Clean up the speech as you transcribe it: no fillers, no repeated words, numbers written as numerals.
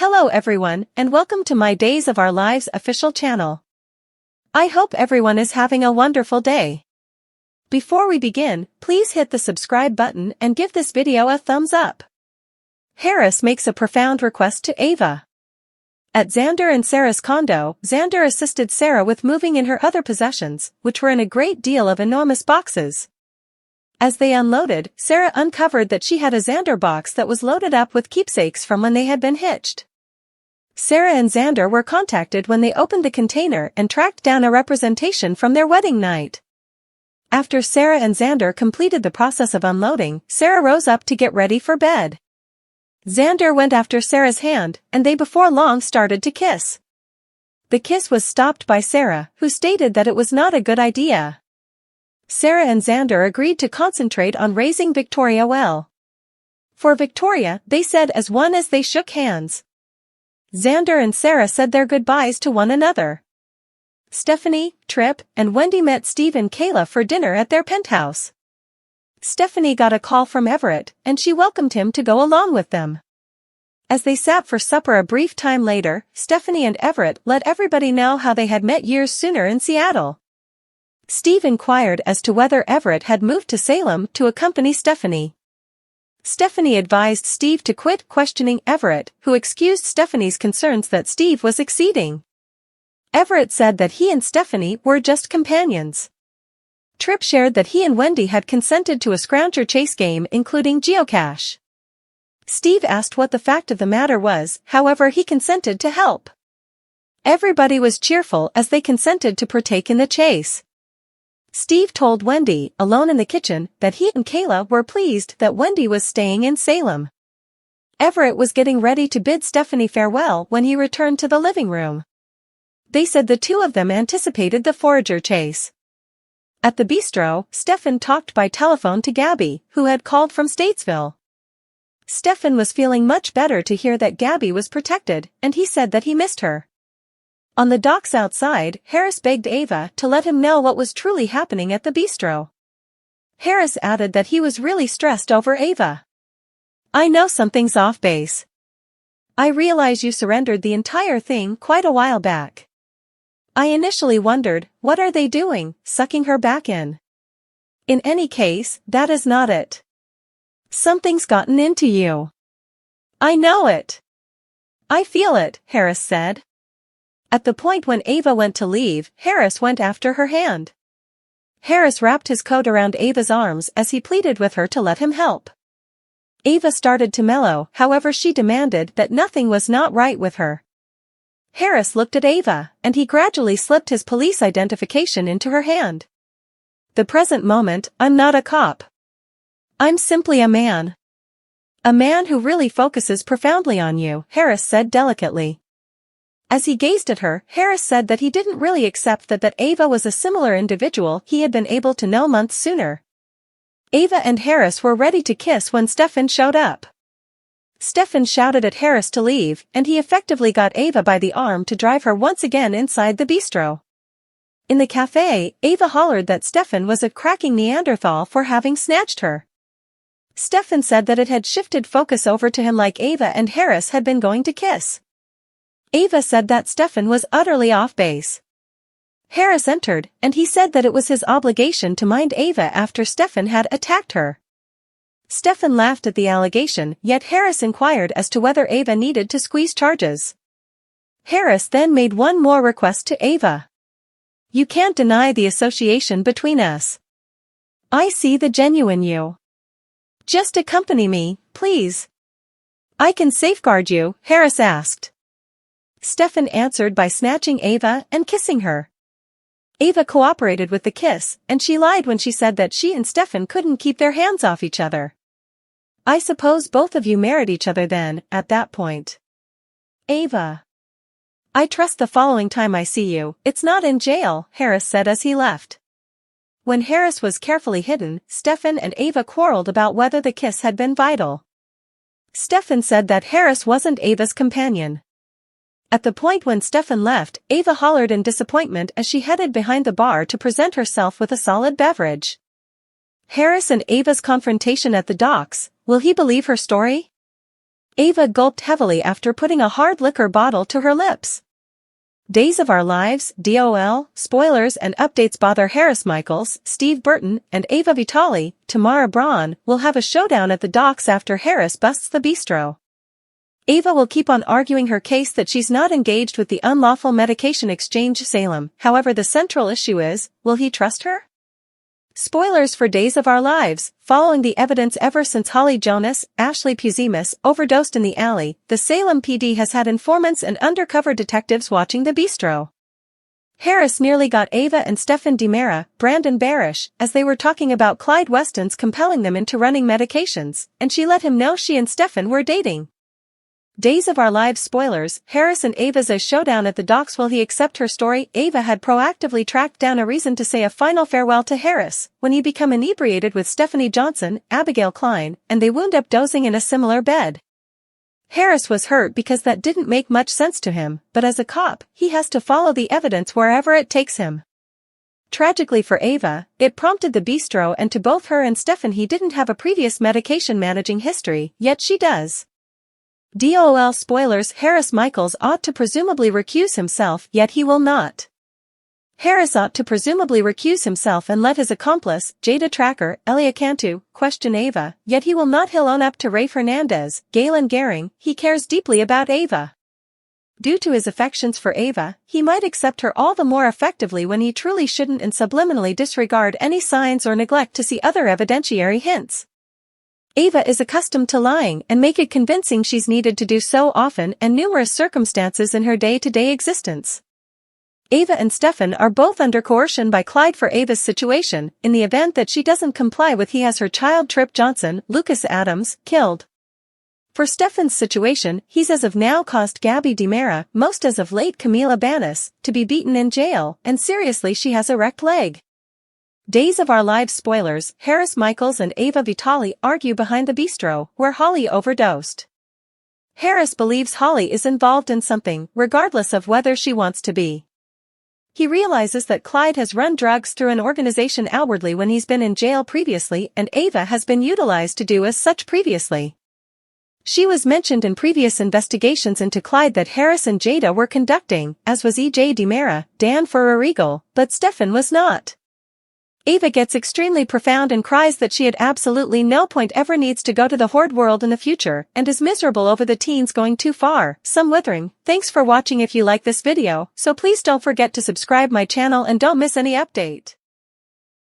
Hello everyone, and welcome to my Days of Our Lives official channel. I hope everyone is having a wonderful day. Before we begin, please hit the subscribe button and give this video a thumbs up. Harris makes a profound request to Ava. At Xander and Sarah's condo, Xander assisted Sarah with moving in her other possessions, which were in a great deal of enormous boxes. As they unloaded, Sarah uncovered that she had a Xander box that was loaded up with keepsakes from when they had been hitched. Sarah and Xander were contacted when they opened the container and tracked down a representation from their wedding night. After Sarah and Xander completed the process of unloading, Sarah rose up to get ready for bed. Xander went after Sarah's hand, and they before long started to kiss. The kiss was stopped by Sarah, who stated that it was not a good idea. Sarah and Xander agreed to concentrate on raising Victoria well. For Victoria, they said as one as they shook hands. Xander and Sarah said their goodbyes to one another. Stephanie, Trip, and Wendy met Steve and Kayla for dinner at their penthouse. Stephanie got a call from Everett, and she welcomed him to go along with them. As they sat for supper a brief time later, Stephanie and Everett let everybody know how they had met years sooner in Seattle. Steve inquired as to whether Everett had moved to Salem to accompany Stephanie. Stephanie advised Steve to quit questioning Everett, who excused Stephanie's concerns that Steve was exceeding. Everett said that he and Stephanie were just companions. Tripp shared that he and Wendy had consented to a scrounger chase game including geocache. Steve asked what the fact of the matter was, however he consented to help. Everybody was cheerful as they consented to partake in the chase. Steve told Wendy, alone in the kitchen, that he and Kayla were pleased that Wendy was staying in Salem. Everett was getting ready to bid Stephanie farewell when he returned to the living room. They said the two of them anticipated the forager chase. At the bistro, Stefan talked by telephone to Gabby, who had called from Statesville. Stefan was feeling much better to hear that Gabby was protected, and he said that he missed her. On the docks outside, Harris begged Ava to let him know what was truly happening at the bistro. Harris added that he was really stressed over Ava. "I know something's off base. I realize you surrendered the entire thing quite a while back. I initially wondered, what are they doing, sucking her back in? In any case, that is not it. Something's gotten into you. I know it. I feel it," Harris said. At the point when Ava went to leave, Harris went after her hand. Harris wrapped his coat around Ava's arms as he pleaded with her to let him help. Ava started to mellow, however she demanded that nothing was not right with her. Harris looked at Ava, and he gradually slipped his police identification into her hand. "The present moment, I'm not a cop. I'm simply a man. A man who really focuses profoundly on you," Harris said delicately. As he gazed at her, Harris said that he didn't really accept that Ava was a similar individual he had been able to know months sooner. Ava and Harris were ready to kiss when Stefan showed up. Stefan shouted at Harris to leave, and he effectively got Ava by the arm to drive her once again inside the bistro. In the cafe, Ava hollered that Stefan was a cracking Neanderthal for having snatched her. Stefan said that it had shifted focus over to him like Ava and Harris had been going to kiss. Ava said that Stefan was utterly off base. Harris entered, and he said that it was his obligation to mind Ava after Stefan had attacked her. Stefan laughed at the allegation, yet Harris inquired as to whether Ava needed to squeeze charges. Harris then made one more request to Ava. "You can't deny the association between us. I see the genuine you. Just accompany me, please." "I can safeguard you," Harris asked. Stefan answered by snatching Ava and kissing her. Ava cooperated with the kiss, and she lied when she said that she and Stefan couldn't keep their hands off each other. "I suppose both of you married each other then, at that point." "Ava, I trust the following time I see you, it's not in jail," Harris said as he left. When Harris was carefully hidden, Stefan and Ava quarreled about whether the kiss had been vital. Stefan said that Harris wasn't Ava's companion. At the point when Stefan left, Ava hollered in disappointment as she headed behind the bar to present herself with a solid beverage. Harris and Ava's confrontation at the docks, will he believe her story? Ava gulped heavily after putting a hard liquor bottle to her lips. Days of Our Lives, DOL, spoilers and updates bother Harris Michaels, Steve Burton, and Ava Vitale. Tamara Braun will have a showdown at the docks after Harris busts the bistro. Ava will keep on arguing her case that she's not engaged with the unlawful medication exchange Salem. However, the central issue is, will he trust her? Spoilers for Days of Our Lives. Following the evidence ever since Holly Jonas, Ashley Puzimis overdosed in the alley, the Salem PD has had informants and undercover detectives watching the bistro. Harris nearly got Ava and Stefan DiMera, Brandon Barish, as they were talking about Clyde Weston's compelling them into running medications, and she let him know she and Stefan were dating. Days of Our Lives spoilers. Harris and Ava's showdown at the docks. Will he accept her story? Ava had proactively tracked down a reason to say a final farewell to Harris when he became inebriated with Stephanie Johnson, Abigail Klein, and they wound up dozing in a similar bed. Harris was hurt because that didn't make much sense to him, but as a cop, he has to follow the evidence wherever it takes him. Tragically for Ava, it prompted the bistro, and to both her and Stefan he didn't have a previous medication managing history, yet she does. DOL spoilers. Harris Michaels ought to presumably recuse himself, yet he will not. Harris ought to presumably recuse himself and let his accomplice, Jada Tracker, Elia Cantu, question Ava, yet he will not. He'll own up to Rafe Hernandez, Galen Gehring. He cares deeply about Ava. Due to his affections for Ava, he might accept her all the more effectively when he truly shouldn't, and subliminally disregard any signs or neglect to see other evidentiary hints. Ava is accustomed to lying and make it convincing. She's needed to do so often and numerous circumstances in her day-to-day existence. Ava and Stefan are both under coercion by Clyde for Ava's situation. In the event that she doesn't comply with, he has her child Trip Johnson, Lucas Adams, killed. For Stefan's situation, he's as of now caused Gabby DiMera, most as of late Camila Banis, to be beaten in jail, and seriously she has a wrecked leg. Days of Our Lives spoilers. Harris Michaels and Ava Vitale argue behind the bistro, where Holly overdosed. Harris believes Holly is involved in something, regardless of whether she wants to be. He realizes that Clyde has run drugs through an organization outwardly when he's been in jail previously, and Ava has been utilized to do as such previously. She was mentioned in previous investigations into Clyde that Harris and Jada were conducting, as was E.J. DiMera, Dan Ferrarigal, but Stefan was not. Ava gets extremely profound and cries that she at absolutely no point ever needs to go to the horde world in the future, and is miserable over the teens going too far. Some withering. Thanks for watching. If you like this video, so please don't forget to subscribe my channel and don't miss any update.